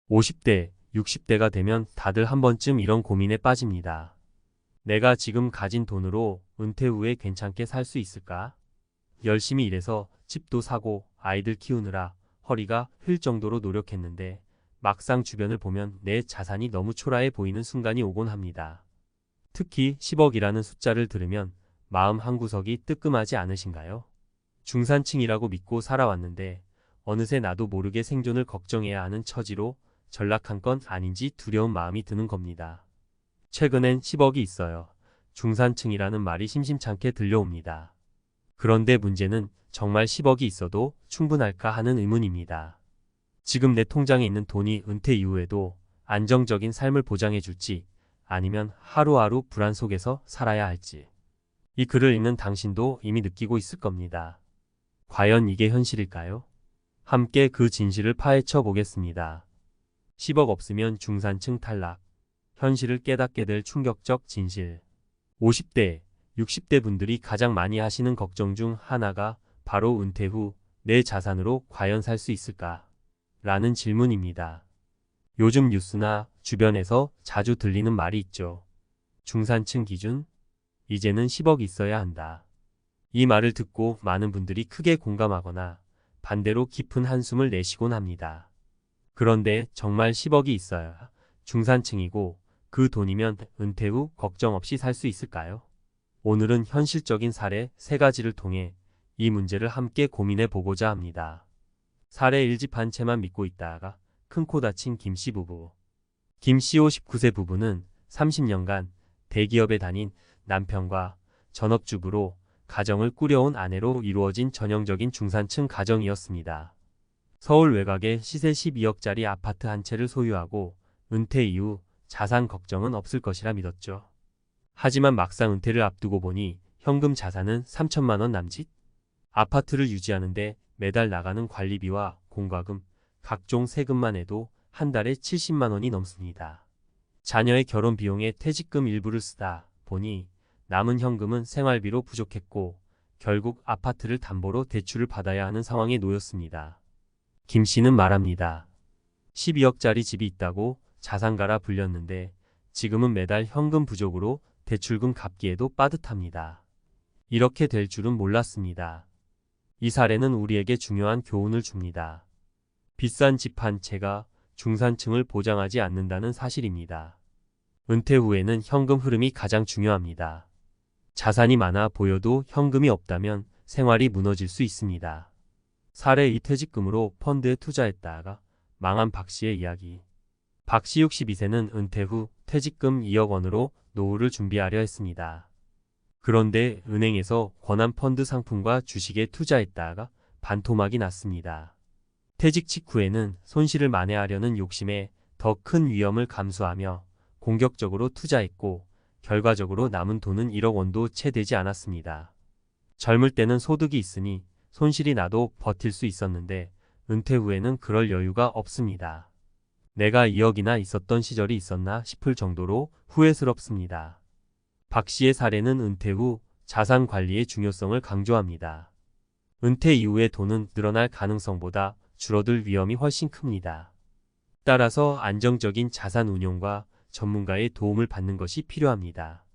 50대, 60대가 되면 다들 한 번쯤 이런 고민에 빠집니다. 내가 지금 가진 돈으로 은퇴 후에 괜찮게 살 수 있을까? 열심히 일해서 집도 사고 아이들 키우느라 허리가 휠 정도로 노력했는데 막상 주변을 보면 내 자산이 너무 초라해 보이는 순간이 오곤 합니다. 특히 10억이라는 숫자를 들으면 마음 한구석이 뜨끔하지 않으신가요? 중산층이라고 믿고 살아왔는데 어느새 나도 모르게 생존을 걱정해야 하는 처지로 전락한 건 아닌지 두려운 마음이 드는 겁니다. 최근엔 10억이 있어요. 중산층이라는 말이 심심찮게 들려옵니다. 그런데 문제는 정말 10억이 있어도 충분할까 하는 의문입니다. 지금 내 통장에 있는 돈이 은퇴 이후에도 안정적인 삶을 보장해 줄지 아니면 하루하루 불안 속에서 살아야 할지. 이 글을 읽는 당신도 이미 느끼고 있을 겁니다. 과연 이게 현실일까요? 함께 그 진실을 파헤쳐 보겠습니다. 10억 없으면 중산층 탈락. 현실을 깨닫게 될 충격적 진실. 50대, 60대 분들이 가장 많이 하시는 걱정 중 하나가 바로 은퇴 후 내 자산으로 과연 살 수 있을까? 라는 질문입니다. 요즘 뉴스나 주변에서 자주 들리는 말이 있죠. 중산층 기준? 이제는 10억 있어야 한다. 이 말을 듣고 많은 분들이 크게 공감하거나 반대로 깊은 한숨을 내쉬곤 합니다. 그런데 정말 10억이 있어야 중산층이고 그 돈이면 은퇴 후 걱정 없이 살 수 있을까요? 오늘은 현실적인 사례 3가지를 통해 이 문제를 함께 고민해 보고자 합니다. 사례 1집 한 채만 믿고 있다가 큰 코 다친 김씨 부부. 김씨 59세 부부는 30년간 대기업에 다닌 남편과 전업주부로 가정을 꾸려온 아내로 이루어진 전형적인 중산층 가정이었습니다. 서울 외곽에 시세 12억짜리 아파트 한 채를 소유하고 은퇴 이후 자산 걱정은 없을 것이라 믿었죠. 하지만 막상 은퇴를 앞두고 보니 현금 자산은 3천만 원 남짓? 아파트를 유지하는데 매달 나가는 관리비와 공과금, 각종 세금만 해도 한 달에 70만 원이 넘습니다. 자녀의 결혼 비용에 퇴직금 일부를 쓰다 보니 남은 현금은 생활비로 부족했고 결국 아파트를 담보로 대출을 받아야 하는 상황에 놓였습니다. 김 씨는 말합니다. 12억짜리 집이 있다고 자산가라 불렸는데 지금은 매달 현금 부족으로 대출금 갚기에도 빠듯합니다. 이렇게 될 줄은 몰랐습니다. 이 사례는 우리에게 중요한 교훈을 줍니다. 비싼 집 한 채가 중산층을 보장하지 않는다는 사실입니다. 은퇴 후에는 현금 흐름이 가장 중요합니다. 자산이 많아 보여도 현금이 없다면 생활이 무너질 수 있습니다. 사례 2 퇴직금으로 펀드에 투자했다가 망한 박 씨의 이야기. 박 씨 62세는 은퇴 후 퇴직금 2억 원으로 노후를 준비하려 했습니다. 그런데 은행에서 권한 펀드 상품과 주식에 투자했다가 반토막이 났습니다. 퇴직 직후에는 손실을 만회하려는 욕심에 더 큰 위험을 감수하며 공격적으로 투자했고 결과적으로 남은 돈은 1억 원도 채 되지 않았습니다. 젊을 때는 소득이 있으니 손실이 나도 버틸 수 있었는데 은퇴 후에는 그럴 여유가 없습니다. 내가 2억이나 있었던 시절이 있었나 싶을 정도로 후회스럽습니다. 박 씨의 사례는 은퇴 후 자산 관리의 중요성을 강조합니다. 은퇴 이후의 돈은 늘어날 가능성보다 줄어들 위험이 훨씬 큽니다. 따라서 안정적인 자산 운용과 전문가의 도움을 받는 것이 필요합니다.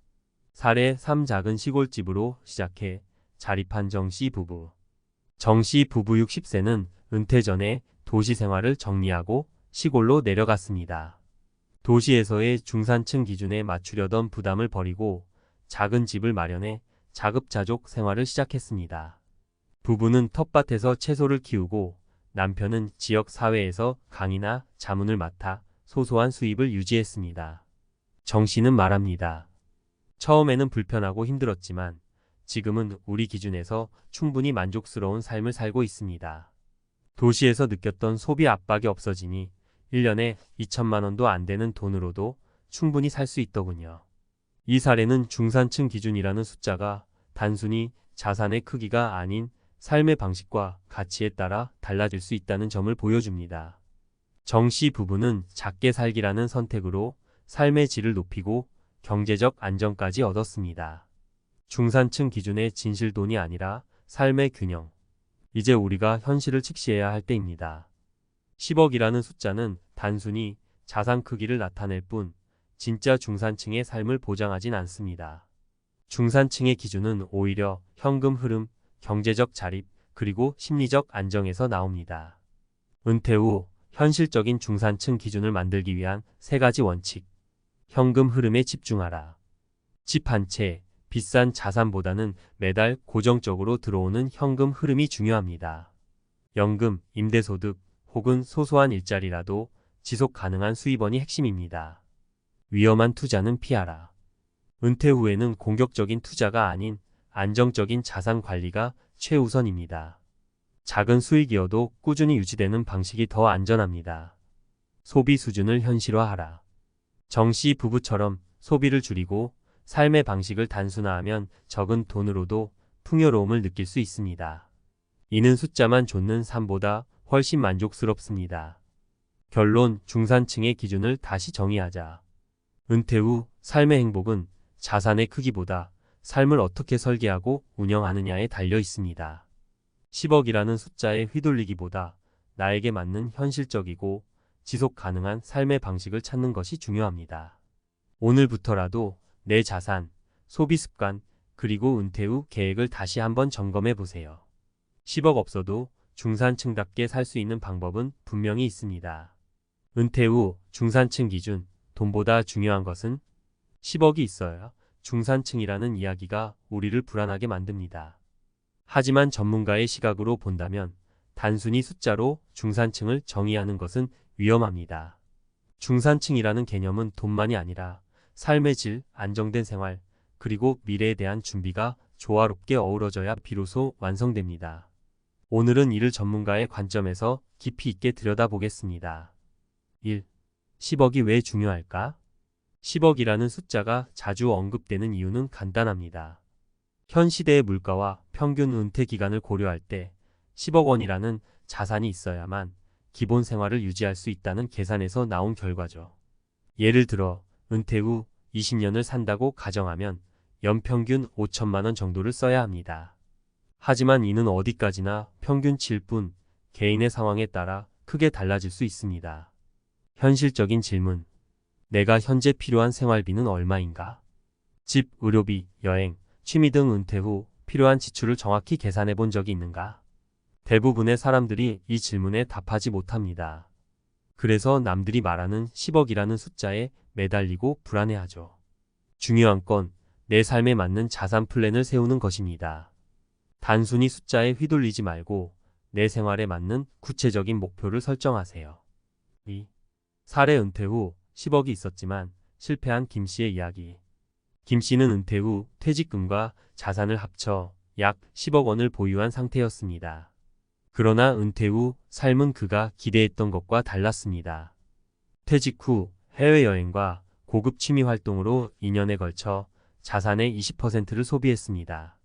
사례 3 작은 시골집으로 시작해 자립한 정씨 부부. 정씨 부부 60세는 은퇴 전에 도시 생활을 정리하고 시골로 내려갔습니다. 도시에서의 중산층 기준에 맞추려던 부담을 버리고 작은 집을 마련해 자급자족 생활을 시작했습니다. 부부는 텃밭에서 채소를 키우고 남편은 지역 사회에서 강의나 자문을 맡아 소소한 수입을 유지했습니다. 정 씨는 말합니다. 처음에는 불편하고 힘들었지만 지금은 우리 기준에서 충분히 만족스러운 삶을 살고 있습니다. 도시에서 느꼈던 소비 압박이 없어지니 1년에 2천만 원도 안 되는 돈으로도 충분히 살 수 있더군요. 이 사례는 중산층 기준이라는 숫자가 단순히 자산의 크기가 아닌 삶의 방식과 가치에 따라 달라질 수 있다는 점을 보여줍니다. 정 씨 부부는 작게 살기라는 선택으로 삶의 질을 높이고 경제적 안정까지 얻었습니다. 중산층 기준의 진실돈이 아니라 삶의 균형. 이제 우리가 현실을 직시해야 할 때입니다. 10억이라는 숫자는 단순히 자산 크기를 나타낼 뿐 진짜 중산층의 삶을 보장하진 않습니다. 중산층의 기준은 오히려 현금 흐름, 경제적 자립, 그리고 심리적 안정에서 나옵니다. 은퇴 후 현실적인 중산층 기준을 만들기 위한 3가지 원칙. 현금 흐름에 집중하라. 집 한 채, 비싼 자산보다는 매달 고정적으로 들어오는 현금 흐름이 중요합니다. 연금, 임대소득, 혹은 소소한 일자리라도 지속 가능한 수입원이 핵심입니다. 위험한 투자는 피하라. 은퇴 후에는 공격적인 투자가 아닌 안정적인 자산 관리가 최우선입니다. 작은 수익이어도 꾸준히 유지되는 방식이 더 안전합니다. 소비 수준을 현실화하라. 정씨 부부처럼 소비를 줄이고 삶의 방식을 단순화하면 적은 돈으로도 풍요로움을 느낄 수 있습니다. 이는 숫자만 좇는 삶보다 훨씬 만족스럽습니다. 결론, 중산층의 기준을 다시 정의하자. 은퇴 후 삶의 행복은 자산의 크기보다 삶을 어떻게 설계하고 운영하느냐에 달려 있습니다. 10억이라는 숫자에 휘둘리기보다 나에게 맞는 현실적이고 지속 가능한 삶의 방식을 찾는 것이 중요합니다. 오늘부터라도 내 자산, 소비 습관, 그리고 은퇴 후 계획을 다시 한번 점검해 보세요. 10억 없어도 중산층답게 살 수 있는 방법은 분명히 있습니다. 은퇴 후 중산층 기준, 돈보다 중요한 것은 10억이 있어야 중산층이라는 이야기가 우리를 불안하게 만듭니다. 하지만 전문가의 시각으로 본다면 단순히 숫자로 중산층을 정의하는 것은 위험합니다. 중산층이라는 개념은 돈만이 아니라 삶의 질, 안정된 생활, 그리고 미래에 대한 준비가 조화롭게 어우러져야 비로소 완성됩니다. 오늘은 이를 전문가의 관점에서 깊이 있게 들여다보겠습니다. 1. 10억이 왜 중요할까? 10억이라는 숫자가 자주 언급되는 이유는 간단합니다. 현 시대의 물가와 평균 은퇴 기간을 고려할 때 10억 원이라는 자산이 있어야만 기본 생활을 유지할 수 있다는 계산에서 나온 결과죠. 예를 들어 은퇴 후 20년을 산다고 가정하면 연평균 5천만 원 정도를 써야 합니다. 하지만 이는 어디까지나 평균치일 뿐 개인의 상황에 따라 크게 달라질 수 있습니다. 현실적인 질문. 내가 현재 필요한 생활비는 얼마인가? 집, 의료비, 여행, 취미 등 은퇴 후 필요한 지출을 정확히 계산해 본 적이 있는가? 대부분의 사람들이 이 질문에 답하지 못합니다. 그래서 남들이 말하는 10억이라는 숫자에 매달리고 불안해하죠. 중요한 건 내 삶에 맞는 자산 플랜을 세우는 것입니다. 단순히 숫자에 휘둘리지 말고 내 생활에 맞는 구체적인 목표를 설정하세요. 2. 사례. 은퇴 후 10억이 있었지만 실패한 김 씨의 이야기. 김 씨는 은퇴 후 퇴직금과 자산을 합쳐 약 10억 원을 보유한 상태였습니다. 그러나 은퇴 후 삶은 그가 기대했던 것과 달랐습니다. 퇴직 후 해외여행과 고급 취미 활동으로 2년에 걸쳐 자산의 20%를 소비했습니다.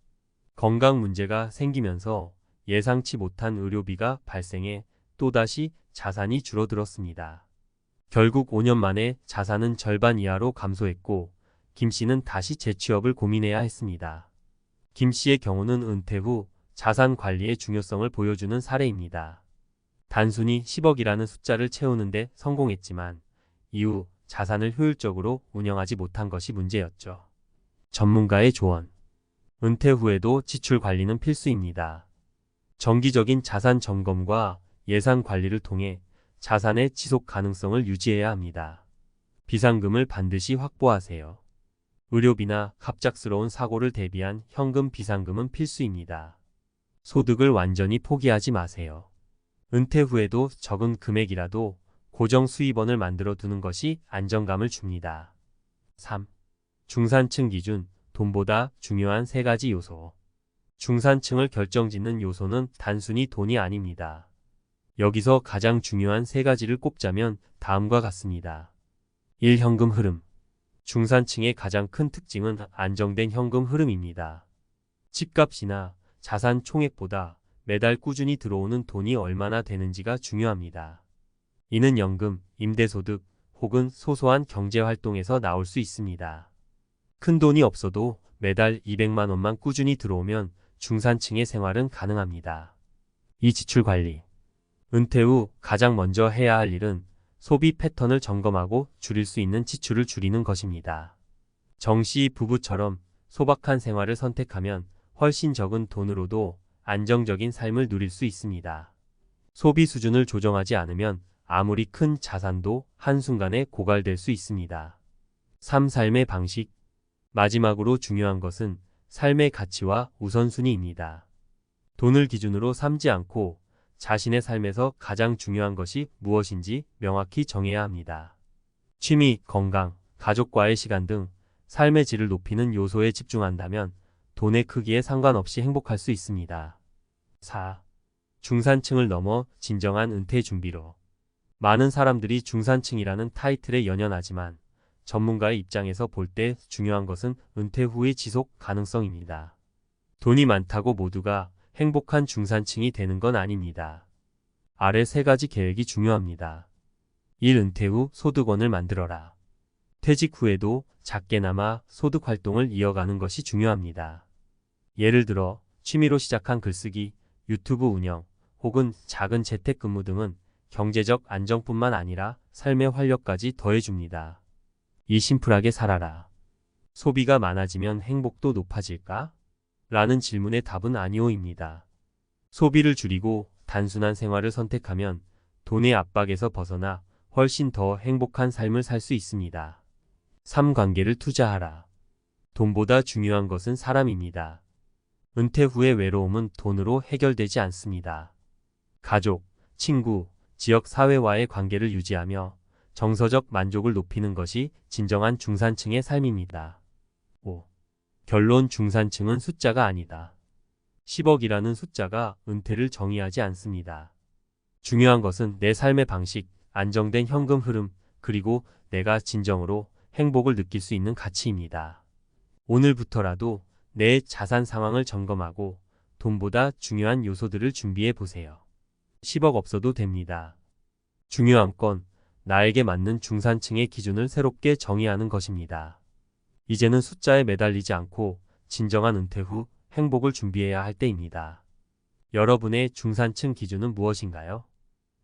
건강 문제가 생기면서 예상치 못한 의료비가 발생해 또다시 자산이 줄어들었습니다. 결국 5년 만에 자산은 절반 이하로 감소했고 김 씨는 다시 재취업을 고민해야 했습니다. 김 씨의 경우는 은퇴 후 자산 관리의 중요성을 보여주는 사례입니다. 단순히 10억이라는 숫자를 채우는 데 성공했지만 이후 자산을 효율적으로 운영하지 못한 것이 문제였죠. 전문가의 조언. 은퇴 후에도 지출 관리는 필수입니다. 정기적인 자산 점검과 예산 관리를 통해 자산의 지속 가능성을 유지해야 합니다. 비상금을 반드시 확보하세요. 의료비나 갑작스러운 사고를 대비한 현금 비상금은 필수입니다. 소득을 완전히 포기하지 마세요. 은퇴 후에도 적은 금액이라도 고정 수입원을 만들어 두는 것이 안정감을 줍니다. 3. 중산층 기준, 돈보다 중요한 3가지 요소. 중산층을 결정짓는 요소는 단순히 돈이 아닙니다. 여기서 가장 중요한 3가지를 꼽자면 다음과 같습니다. 1. 현금 흐름. 중산층의 가장 큰 특징은 안정된 현금 흐름입니다. 집값이나 자산 총액보다 매달 꾸준히 들어오는 돈이 얼마나 되는지가 중요합니다. 이는 연금, 임대소득 혹은 소소한 경제활동에서 나올 수 있습니다. 큰 돈이 없어도 매달 200만 원만 꾸준히 들어오면 중산층의 생활은 가능합니다. 이 지출 관리. 은퇴 후 가장 먼저 해야 할 일은 소비 패턴을 점검하고 줄일 수 있는 지출을 줄이는 것입니다. 정씨 부부처럼 소박한 생활을 선택하면 훨씬 적은 돈으로도 안정적인 삶을 누릴 수 있습니다. 소비 수준을 조정하지 않으면 아무리 큰 자산도 한순간에 고갈될 수 있습니다. 삶의 방식. 마지막으로 중요한 것은 삶의 가치와 우선순위입니다. 돈을 기준으로 삼지 않고 자신의 삶에서 가장 중요한 것이 무엇인지 명확히 정해야 합니다. 취미, 건강, 가족과의 시간 등 삶의 질을 높이는 요소에 집중한다면 돈의 크기에 상관없이 행복할 수 있습니다. 4. 중산층을 넘어 진정한 은퇴 준비로. 많은 사람들이 중산층이라는 타이틀에 연연하지만 전문가의 입장에서 볼 때 중요한 것은 은퇴 후의 지속 가능성입니다. 돈이 많다고 모두가 행복한 중산층이 되는 건 아닙니다. 아래 3가지 계획이 중요합니다. 1. 은퇴 후 소득원을 만들어라. 퇴직 후에도 작게나마 소득 활동을 이어가는 것이 중요합니다. 예를 들어 취미로 시작한 글쓰기, 유튜브 운영, 혹은 작은 재택근무 등은 경제적 안정뿐만 아니라 삶의 활력까지 더해줍니다. 2. 심플하게 살아라. 소비가 많아지면 행복도 높아질까? 라는 질문의 답은 아니오입니다. 소비를 줄이고 단순한 생활을 선택하면 돈의 압박에서 벗어나 훨씬 더 행복한 삶을 살 수 있습니다. 3. 관계를 투자하라. 돈보다 중요한 것은 사람입니다. 은퇴 후의 외로움은 돈으로 해결되지 않습니다. 가족, 친구, 지역 사회와의 관계를 유지하며 정서적 만족을 높이는 것이 진정한 중산층의 삶입니다. 5. 결론. 중산층은 숫자가 아니다. 10억이라는 숫자가 은퇴를 정의하지 않습니다. 중요한 것은 내 삶의 방식, 안정된 현금 흐름, 그리고 내가 진정으로 행복을 느낄 수 있는 가치입니다. 오늘부터라도 내 자산 상황을 점검하고 돈보다 중요한 요소들을 준비해 보세요. 10억 없어도 됩니다. 중요한 건 나에게 맞는 중산층의 기준을 새롭게 정의하는 것입니다. 이제는 숫자에 매달리지 않고 진정한 은퇴 후 행복을 준비해야 할 때입니다. 여러분의 중산층 기준은 무엇인가요?